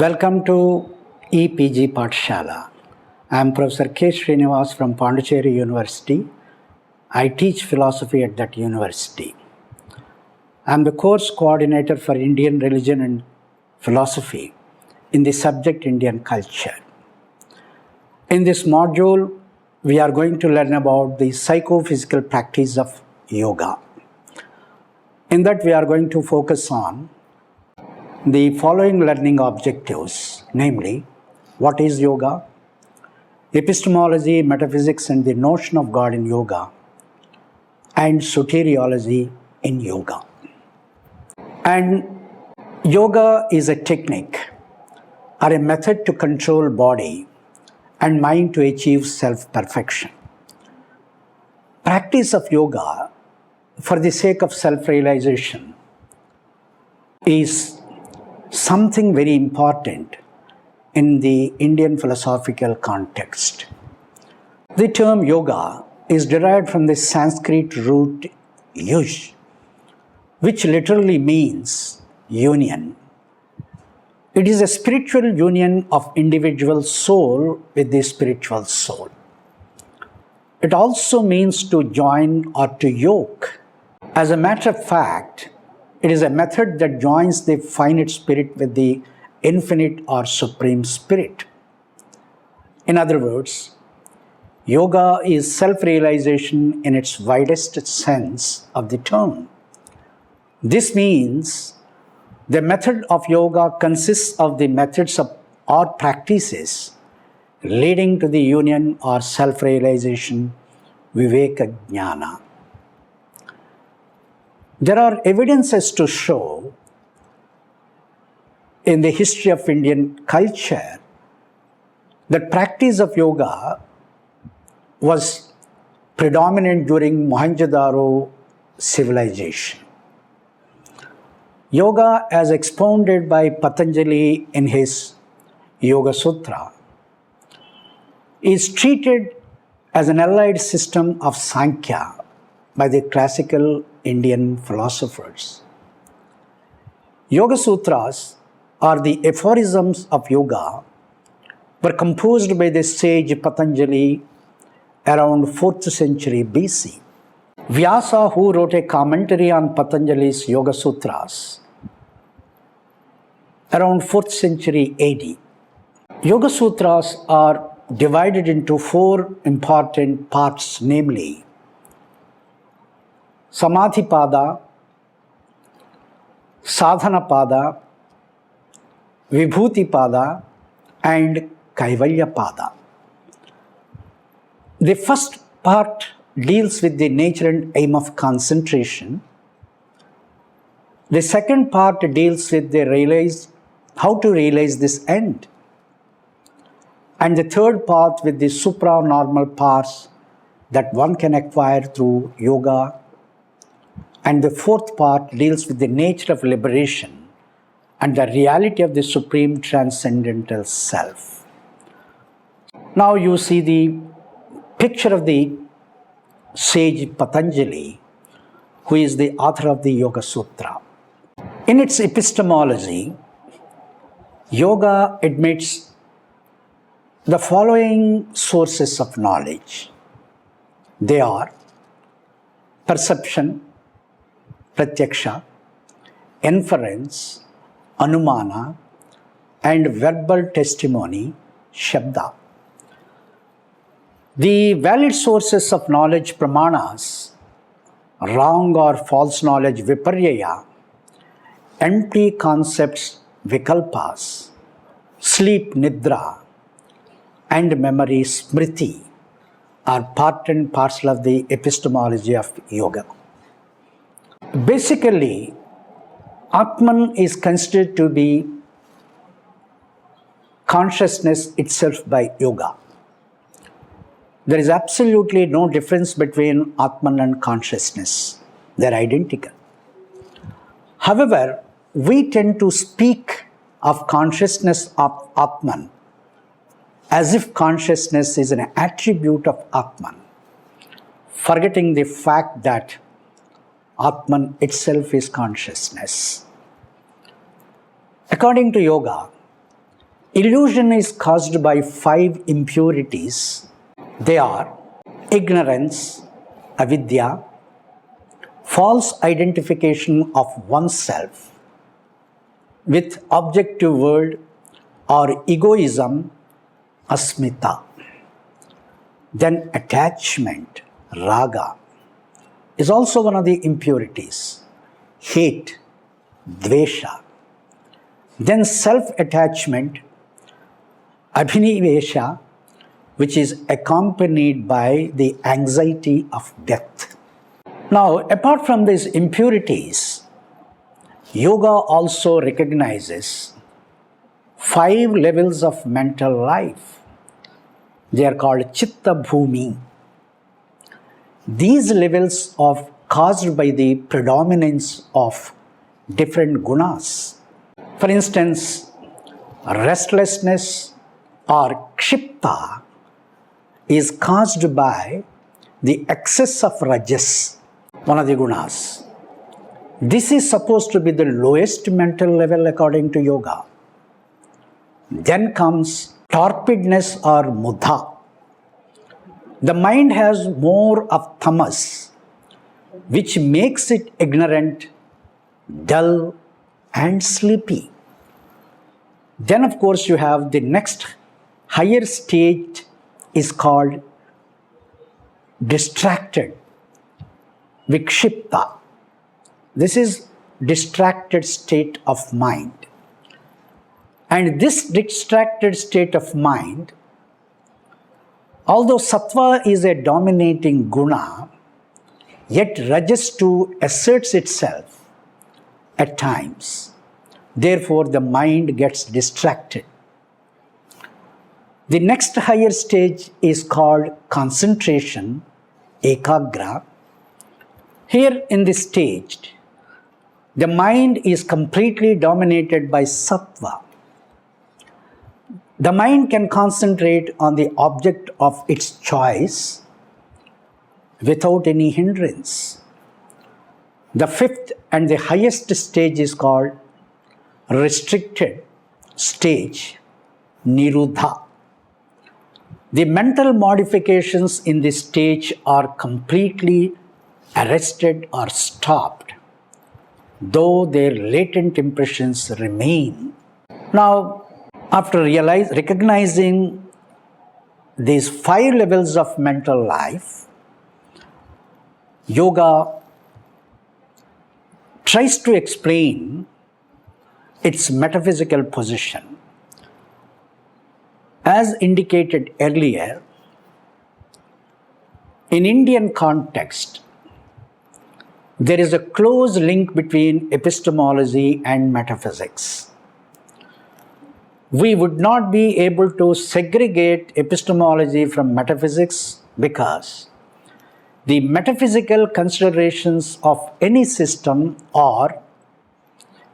Welcome to EPG Pathshala. I am Professor K. Srinivas from Pondicherry University. I teach philosophy at that university. I am the course coordinator for Indian religion and philosophy in the subject Indian culture. In this module, we are going to learn about the psychophysical practice of yoga. In that, we are going to focus on the following learning objectives, namely, what is yoga, epistemology, metaphysics, and the notion of God in yoga, and soteriology in yoga. And yoga is a technique or a method to control body and mind to achieve self-perfection. Practice of yoga for the sake of self-realization is something very important in the Indian philosophical context. The term yoga is derived from the Sanskrit root yuj, which literally means union. It is a spiritual union of individual soul with the spiritual soul. It also means to join or to yoke. As a matter of fact, it is a method that joins the finite spirit with the infinite or supreme spirit. In other words, yoga is self-realization in its widest sense of the term. This means the method of yoga consists of the methods of or practices leading to the union or self-realization, viveka jnana. There are evidences to show in the history of Indian culture that practice of yoga was predominant during Mohenjo-daro civilization. Yoga, as expounded by Patanjali in his Yoga Sutra, is treated as an allied system of Sankhya by the classical Indian philosophers. Yoga Sutras, or the aphorisms of yoga, were composed by the sage Patanjali around 4th century BC. Vyasa, who wrote a commentary on Patanjali's Yoga Sutras around 4th century AD. Yoga Sutras are divided into 4 important parts, namely Samadhipada, Sadhanapada, Vibhutipada, and Kaivalyapada. The first part deals with the nature and aim of concentration. The second part deals with how to realize this end. And the third part with the supranormal parts that one can acquire through yoga. And the fourth part deals with the nature of liberation and the reality of the supreme transcendental self. Now you see the picture of the sage Patanjali, who is the author of the Yoga Sutra. In its epistemology, yoga admits the following sources of knowledge. They are perception, pratyaksha, inference, anumana, and verbal testimony, shabda. The valid sources of knowledge, pramanas, wrong or false knowledge, viparyaya, empty concepts, vikalpas, sleep, nidra, and memory, smriti, are part and parcel of the epistemology of yoga. Basically, Atman is considered to be consciousness itself by yoga. There is absolutely no difference between Atman and consciousness. They are identical. However, we tend to speak of consciousness of Atman as if consciousness is an attribute of Atman, forgetting the fact that Atman itself is consciousness. According to yoga, Illusion is caused by 5 impurities. They are ignorance, avidya, false identification of oneself with objective world, or egoism, asmita. Then attachment, raga, is also one of the impurities. Hate, dvesha. Then self-attachment, abhinivesha, which is accompanied by the anxiety of death. Now, apart from these impurities, yoga also recognizes 5 levels of mental life. They are called chitta bhumi. These levels are caused by the predominance of different gunas. For instance, restlessness or kshipta is caused by the excess of rajas, one of the gunas. This is supposed to be the lowest mental level according to yoga. Then comes torpidness or mudha. The mind has more of tamas, which makes it ignorant, dull, and sleepy. Then, of course, you have the next higher stage is called distracted, vikshipta. This is distracted state of mind. And this distracted state of mind, although sattva is a dominating guna, yet rajas too asserts itself at times. Therefore, the mind gets distracted. The next higher stage is called concentration, ekagra. Here in this stage, the mind is completely dominated by sattva. The mind can concentrate on the object of its choice without any hindrance. The 5th and the highest stage is called restricted stage, niruddha. The mental modifications in this stage are completely arrested or stopped, though their latent impressions remain. Now, after recognizing these 5 levels of mental life, yoga tries to explain its metaphysical position. As indicated earlier, in Indian context, there is a close link between epistemology and metaphysics. We would not be able to segregate epistemology from metaphysics because the metaphysical considerations of any system are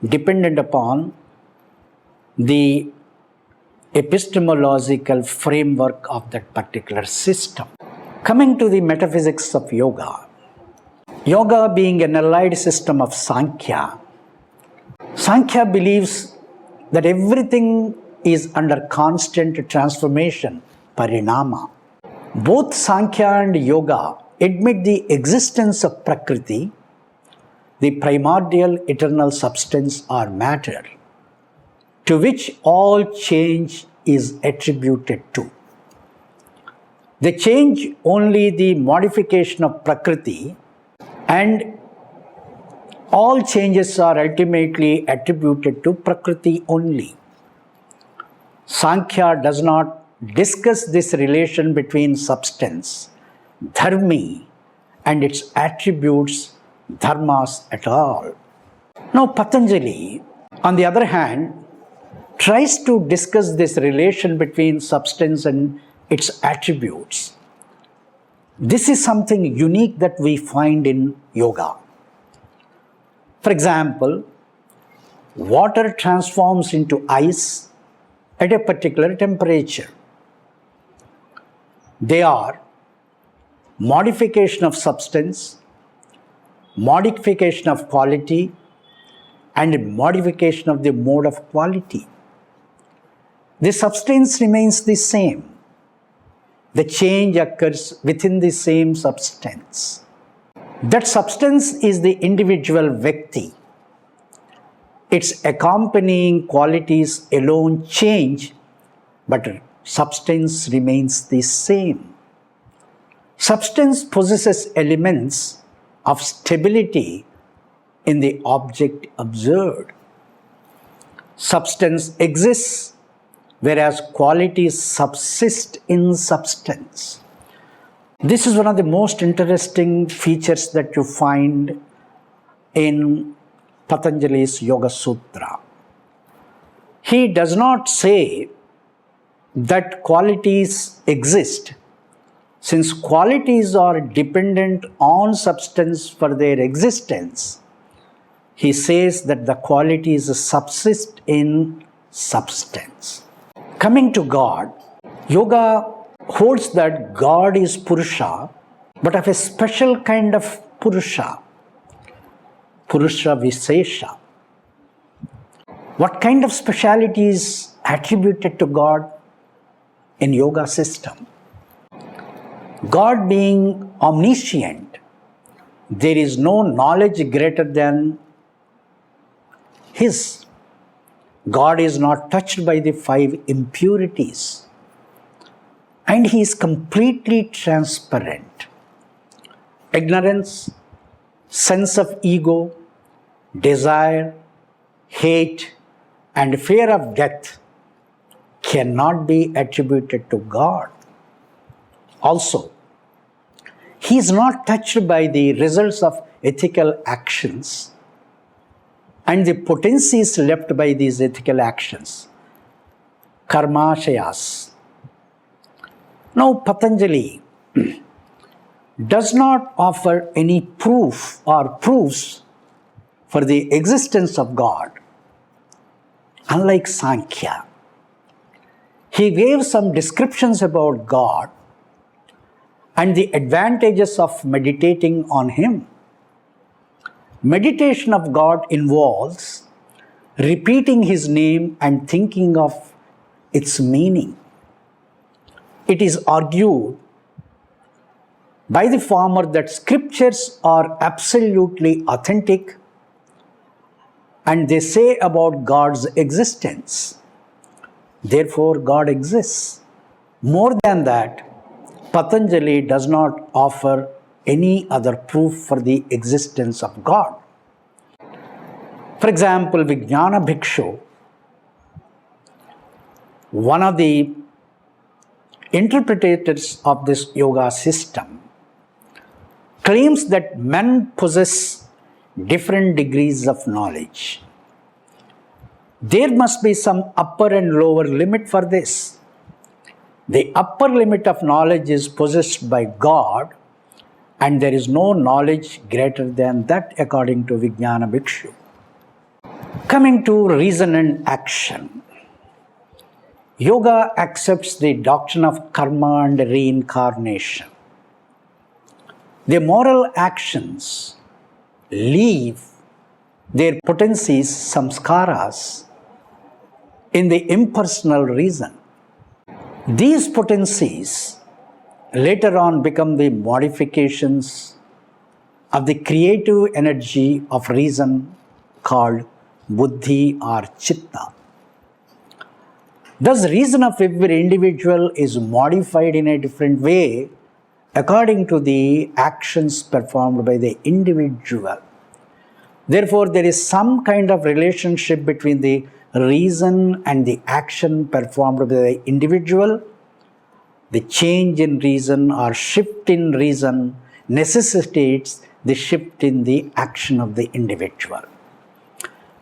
dependent upon the epistemological framework of that particular system. Coming to the metaphysics of yoga, yoga being an allied system of Sankhya, Sankhya believes that everything is under constant transformation, parinama. Both Sankhya and Yoga admit the existence of Prakriti, the primordial eternal substance or matter, to which all change is attributed to. They change only the modification of Prakriti, and all changes are ultimately attributed to Prakriti only. Sankhya does not discuss this relation between substance, dharmi, and its attributes, dharmas, at all. Now, Patanjali, on the other hand, tries to discuss this relation between substance and its attributes. This is something unique that we find in yoga. For example, water transforms into ice at a particular temperature. They are modification of substance, modification of quality, and modification of the mode of quality. the substance remains the same. The change occurs within the same substance. That substance is the individual Vyakti. Its accompanying qualities alone change, but substance remains the same. Substance possesses elements of stability in the object observed. Substance exists, whereas qualities subsist in substance. This is one of the most interesting features that you find in Patanjali's Yoga Sutra. He does not say that qualities exist, since qualities are dependent on substance for their existence. He says that the qualities subsist in substance. Coming to God, yoga holds that God is Purusha, but of a special kind of Purusha, Purusha Vishesha. What kind of speciality is attributed to God in yoga system? God being omniscient, there is no knowledge greater than His. God is not touched by the 5 impurities, and He is completely transparent. Ignorance, sense of ego, desire, hate, and fear of death cannot be attributed to God. Also, He is not touched by the results of ethical actions and the potencies left by these ethical actions, karmashayas. Now, Patanjali does not offer any proof or proofs for the existence of God. Unlike Sankhya, he gave some descriptions about God and the advantages of meditating on Him. Meditation of God involves repeating His name and thinking of its meaning. It is argued by the former that scriptures are absolutely authentic and they say about God's existence. Therefore, God exists. More than that, Patanjali does not offer any other proof for the existence of God. For example, Vijnana Bhikshu, one of the interpreters of this yoga system, claims that men possess different degrees of knowledge. There must be some upper and lower limit for this. The upper limit of knowledge is possessed by God, and there is no knowledge greater than that according to Vijnana Bhikshu. Coming to reason and action. Yoga accepts the doctrine of karma and reincarnation. The moral actions leave their potencies, samskaras, in the impersonal reason. These potencies later on become the modifications of the creative energy of reason called buddhi or chitta. Thus, reason of every individual is modified in a different way according to the actions performed by the individual. Therefore, there is some kind of relationship between the reason and the action performed by the individual. The change in reason or shift in reason necessitates the shift in the action of the individual.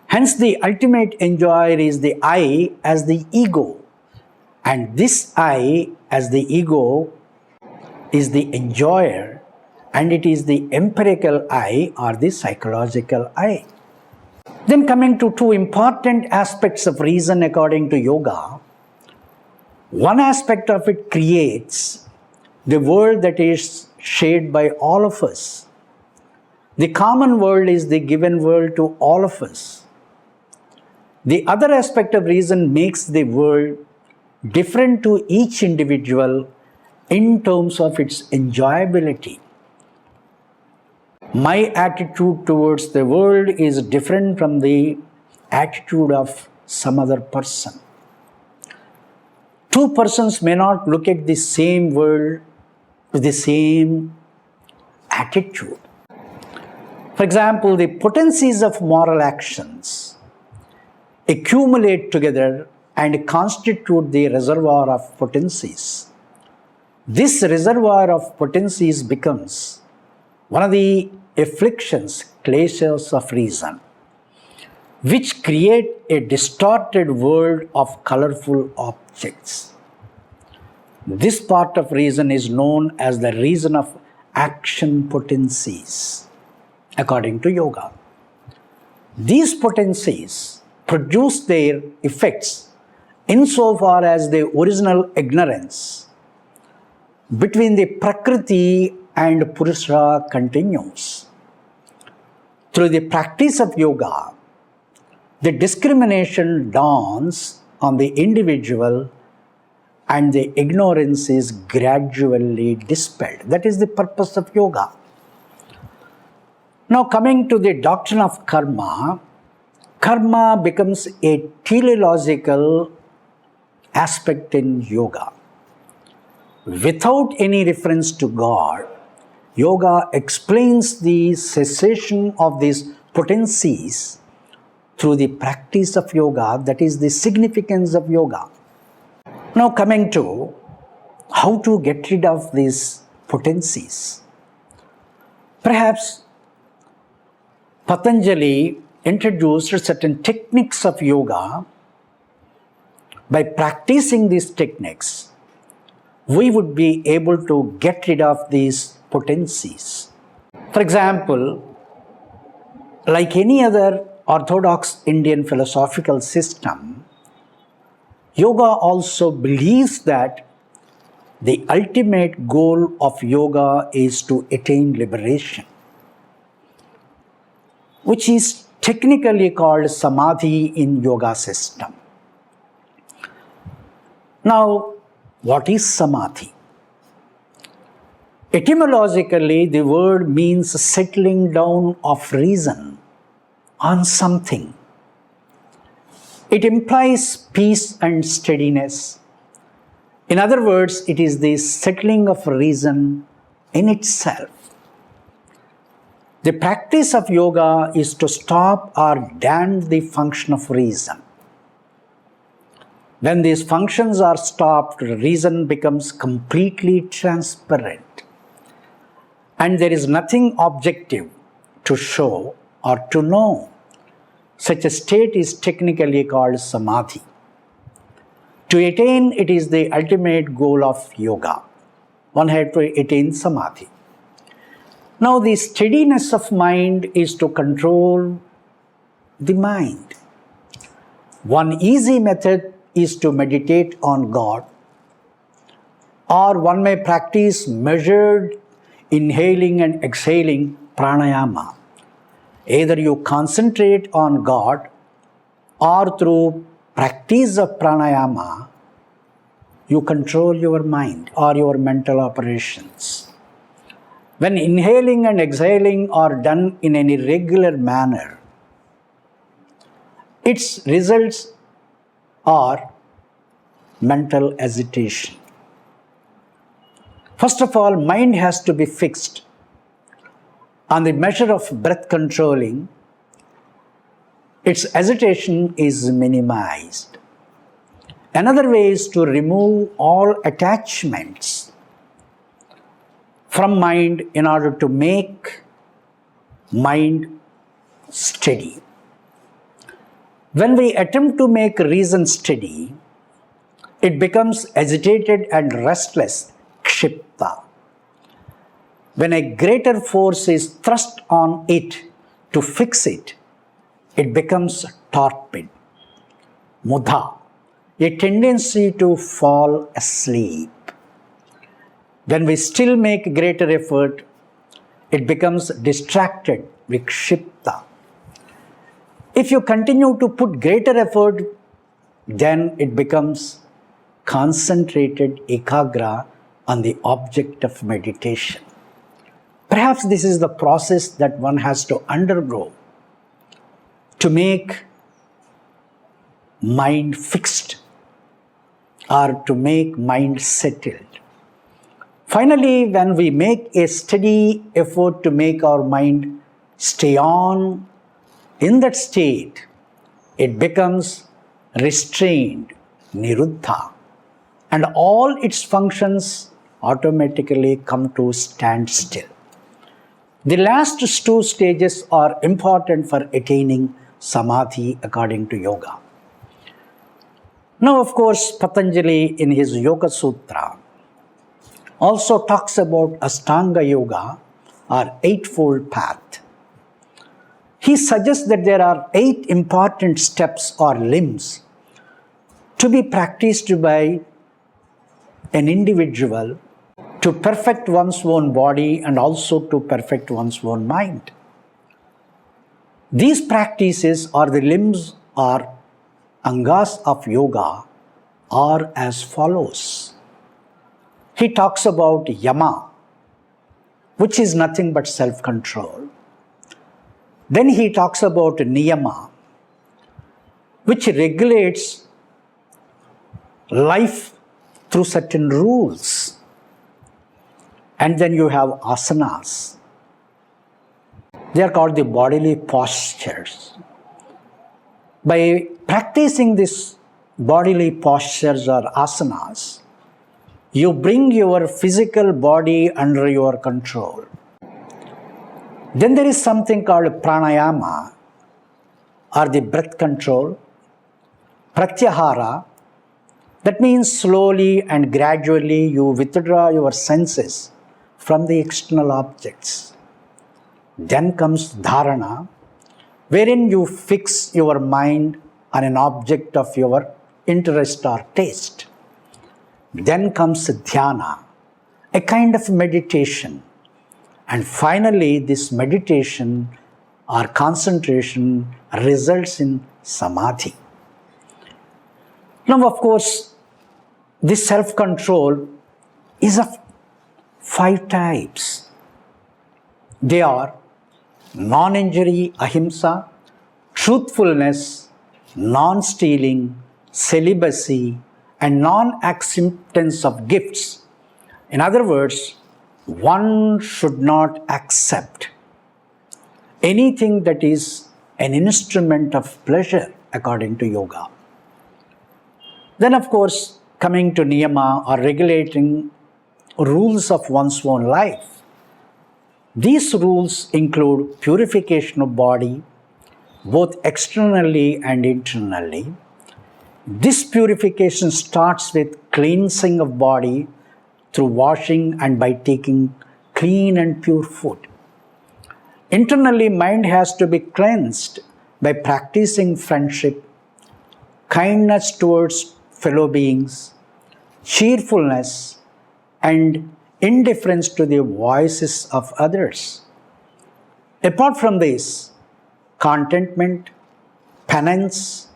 Hence, the ultimate enjoyer is the I as the ego, and this I as the ego is the enjoyer, and it is the empirical I or the psychological I. Then coming to 2 important aspects of reason according to yoga. One aspect of it creates the world that is shared by all of us. The common world is the given world to all of us. The other aspect of reason makes the world different to each individual in terms of its enjoyability. My attitude towards the world is different from the attitude of some other person. Two persons may not look at the same world with the same attitude. For example, the potencies of moral actions accumulate together and constitute the reservoir of potencies. This reservoir of potencies becomes one of the afflictions, kleshas of reason, which create a distorted world of colorful objects. This part of reason is known as the reason of action potencies, according to yoga. These potencies produce their effects insofar as the original ignorance between the Prakriti and Purusha continues. Through the practice of yoga, the discrimination dawns on the individual and the ignorance is gradually dispelled. That is the purpose of yoga. Now, coming to the doctrine of karma, karma becomes a teleological aspect in yoga. Without any reference to God, yoga explains the cessation of these potencies through the practice of yoga. That is the significance of yoga. Now, coming to how to get rid of these potencies. Perhaps Patanjali introduced certain techniques of yoga. By practicing these techniques, we would be able to get rid of these potencies. For example, like any other orthodox Indian philosophical system, yoga also believes that the ultimate goal of yoga is to attain liberation, which is technically called samadhi in yoga system. Now, what is samadhi? Etymologically, the word means settling down of reason on something. It implies peace and steadiness. In other words, it is the settling of reason in itself. The practice of yoga is to stop or damp the function of reason. When these functions are stopped, reason becomes completely transparent, and there is nothing objective to show or to know. Such a state is technically called samadhi. To attain it is the ultimate goal of yoga. One had to attain samadhi. Now, the steadiness of mind is to control the mind. One easy method is to meditate on God, or one may practice measured inhaling and exhaling pranayama. Either you concentrate on God, or through practice of pranayama, you control your mind or your mental operations. When inhaling and exhaling are done in an irregular manner, its results are mental agitation. First of all, mind has to be fixed on the measure of breath controlling. Its agitation is minimized. Another way is to remove all attachments from mind in order to make mind steady. When we attempt to make reason steady, it becomes agitated and restless, kshipta. When a greater force is thrust on it to fix it, it becomes torpid, mudha, a tendency to fall asleep. When we still make greater effort, it becomes distracted, vikshipta. If you continue to put greater effort, then it becomes concentrated ekagra on the object of meditation. Perhaps this is the process that one has to undergo to make mind fixed or to make mind settled. Finally, when we make a steady effort to make our mind stay on in that state, it becomes restrained, niruddha, and all its functions automatically come to standstill. The last two stages are important for attaining samadhi according to yoga. Now, of course, Patanjali in his Yoga Sutra also talks about Ashtanga Yoga or Eightfold Path. He suggests that there are 8 important steps or limbs to be practiced by an individual to perfect one's own body and also to perfect one's own mind. These practices or the limbs or angas of yoga are as follows. He talks about yama, which is nothing but self-control. Then he talks about niyama, which regulates life through certain rules. And then you have asanas. They are called the bodily postures. By practicing these bodily postures or asanas, you bring your physical body under your control. Then there is something called pranayama or the breath control, pratyahara. That means slowly and gradually you withdraw your senses from the external objects. Then comes dharana, wherein you fix your mind on an object of your interest or taste. Then comes dhyana, a kind of meditation. And finally, this meditation or concentration results in samadhi. Now, of course, this self-control is of 5 types. They are non-injury, ahimsa, truthfulness, non-stealing, celibacy, and non-acceptance of gifts. In other words, one should not accept anything that is an instrument of pleasure according to yoga. Then, of course, coming to niyama or regulating rules of one's own life. These rules include purification of body, both externally and internally. This purification starts with cleansing of body through washing and by taking clean and pure food. Internally, mind has to be cleansed by practicing friendship, kindness towards fellow beings, cheerfulness, and indifference to the voices of others. Apart from this, contentment, penance,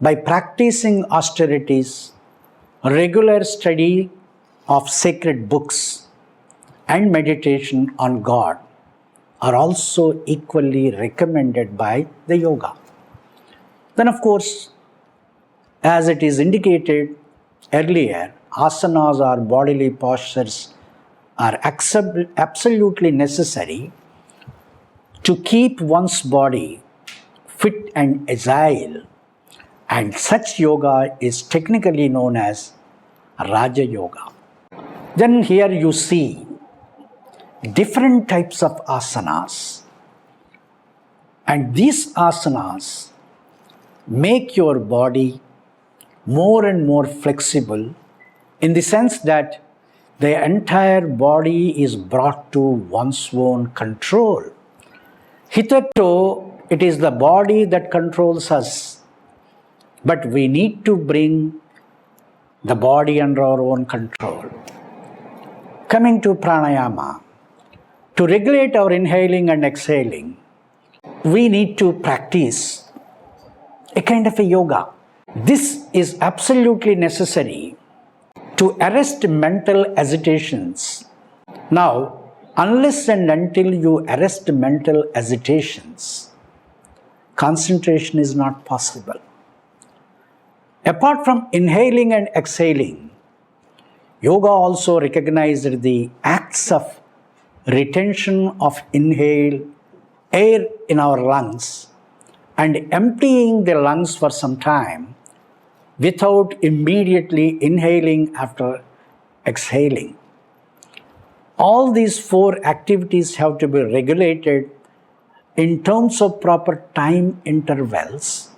by practicing austerities, regular study of sacred books, and meditation on God are also equally recommended by the yoga. Then, of course, as it is indicated earlier, asanas or bodily postures are absolutely necessary to keep one's body fit and agile, and such yoga is technically known as Raja Yoga. Then here you see different types of asanas, and these asanas make your body more and more flexible in the sense that the entire body is brought to one's own control. Hitherto, it is the body that controls us, but we need to bring the body under our own control. Coming to pranayama, to regulate our inhaling and exhaling, we need to practice a kind of a yoga. This is absolutely necessary to arrest mental agitations. Now, unless and until you arrest mental agitations, concentration is not possible. Apart from inhaling and exhaling, yoga also recognized the acts of retention of inhaled air in our lungs and emptying the lungs for some time without immediately inhaling after exhaling. All these four activities have to be regulated in terms of proper time intervals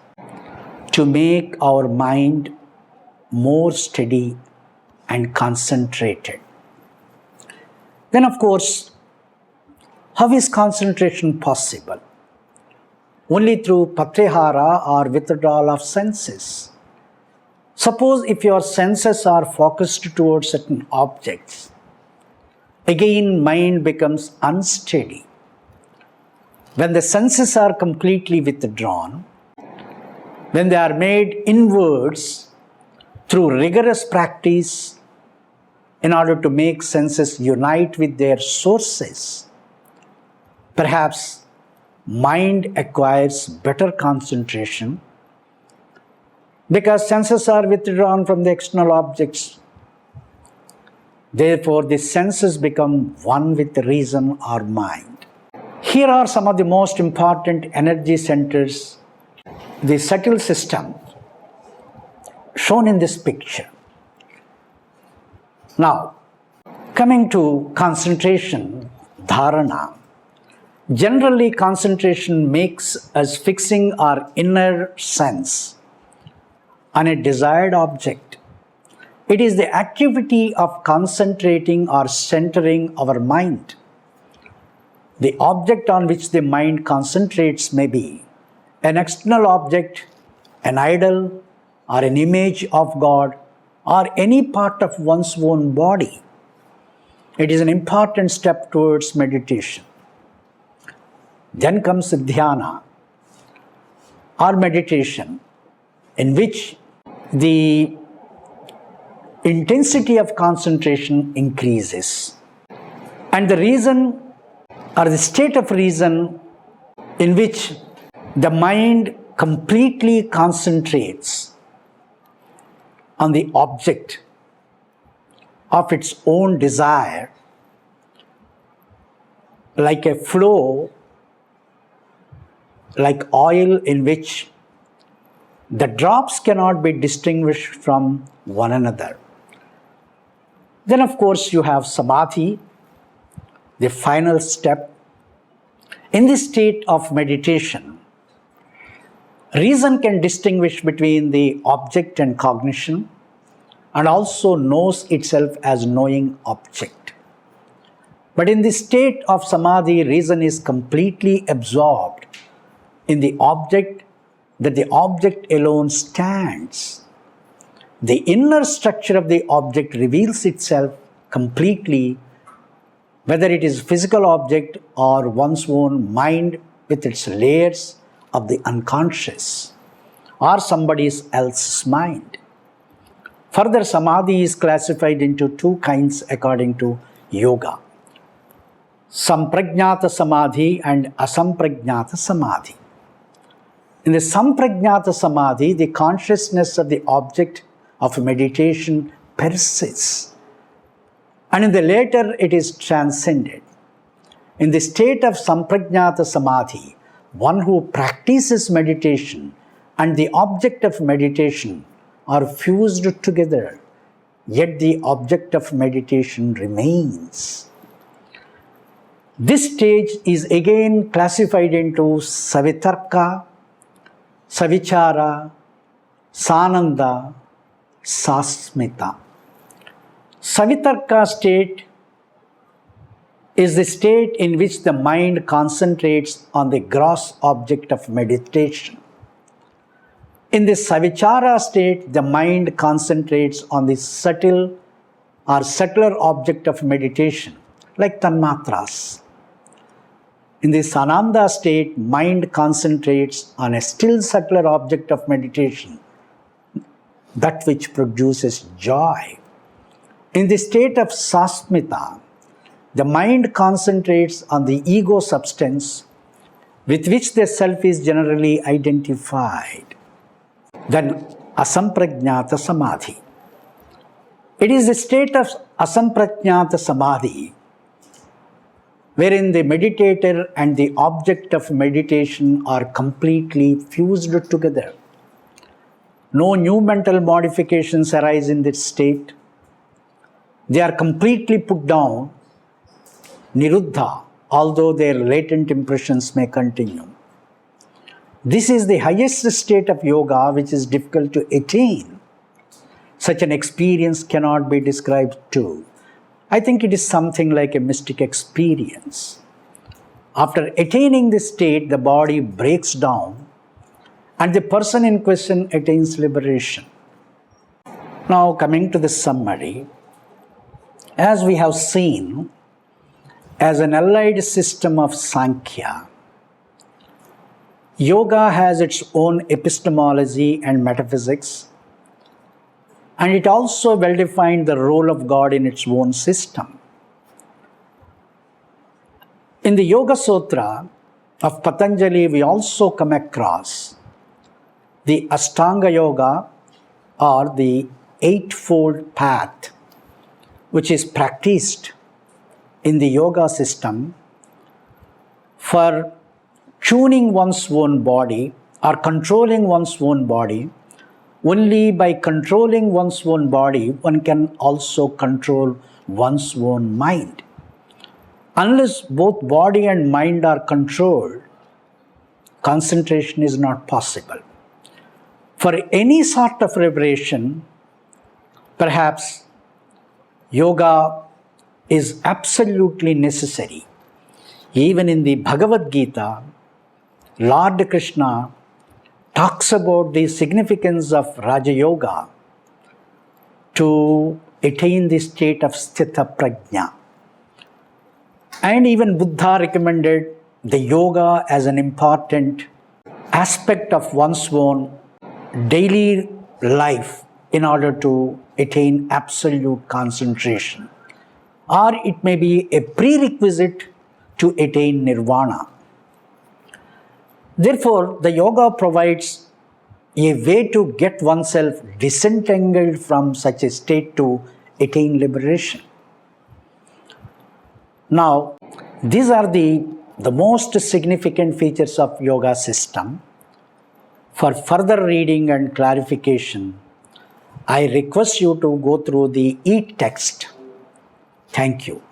to make our mind more steady and concentrated. Then, of course, how is concentration possible? Only through pratyahara or withdrawal of senses. Suppose if your senses are focused towards certain objects, again mind becomes unsteady. When the senses are completely withdrawn, when they are made inwards through rigorous practice in order to make senses unite with their sources, perhaps mind acquires better concentration because senses are withdrawn from the external objects. Therefore, the senses become one with the reason or mind. Here are some of the most important energy centers, the subtle system shown in this picture. Now, coming to concentration, dharana. Generally, concentration makes us fixing our inner sense on a desired object. It is the activity of concentrating or centering our mind. The object on which the mind concentrates may be an external object, an idol, or an image of God, or any part of one's own body. It is an important step towards meditation. Then comes dhyana, or meditation, in which the intensity of concentration increases. And the reason or the state of reason in which the mind completely concentrates on the object of its own desire, like a flow, like oil in which the drops cannot be distinguished from one another. Then, of course, you have samadhi, the final step. In this state of meditation, reason can distinguish between the object and cognition and also knows itself as knowing object. But in the state of samadhi, reason is completely absorbed in the object, that the object alone stands. The inner structure of the object reveals itself completely, whether it is physical object or one's own mind with its layers of the unconscious or somebody else's mind. Further, samadhi is classified into two kinds according to yoga: samprajñāta samadhi and asamprajñāta samadhi. In the samprajñāta samadhi, the consciousness of the object of meditation persists, and in the later it is transcended. In the state of samprajñāta samadhi, one who practices meditation and the object of meditation are fused together, yet the object of meditation remains. This stage is again classified into savitarka, savichara, sananda, sasmita. Savitarka state is the state in which the mind concentrates on the gross object of meditation. In the savichara state, the mind concentrates on the subtle or subtler object of meditation, like tanmatras. In the sananda state, mind concentrates on a still subtler object of meditation, that which produces joy. In the state of sasmita, the mind concentrates on the ego substance with which the self is generally identified. Then asamprajnata samadhi. It is the state of asamprajnata samadhi wherein the meditator and the object of meditation are completely fused together. No new mental modifications arise in this state. They are completely put down, niruddha, although their latent impressions may continue. This is the highest state of yoga which is difficult to attain. Such an experience cannot be described too. I think it is something like a mystic experience. After attaining this state, the body breaks down and the person in question attains liberation. Now, coming to the summary, as we have seen, as an allied system of Sankhya, yoga has its own epistemology and metaphysics, and it also well defined the role of God in its own system. In the Yoga Sutra of Patanjali, we also come across the Ashtanga Yoga, or the eightfold path, which is practiced in the yoga system for tuning one's own body or controlling one's own body. Only by controlling one's own body, one can also control one's own mind. Unless both body and mind are controlled, concentration is not possible. For any sort of liberation, perhaps yoga is absolutely necessary. Even in the Bhagavad Gita, Lord Krishna talks about the significance of Raja Yoga to attain the state of Sthita Prajna. And even Buddha recommended the yoga as an important aspect of one's own daily life in order to attain absolute concentration. Or it may be a prerequisite to attain nirvana. Therefore, the yoga provides a way to get oneself disentangled from such a state to attain liberation. Now, these are the most significant features of yoga system. For further reading and clarification, I request you to go through the e-text. Thank you.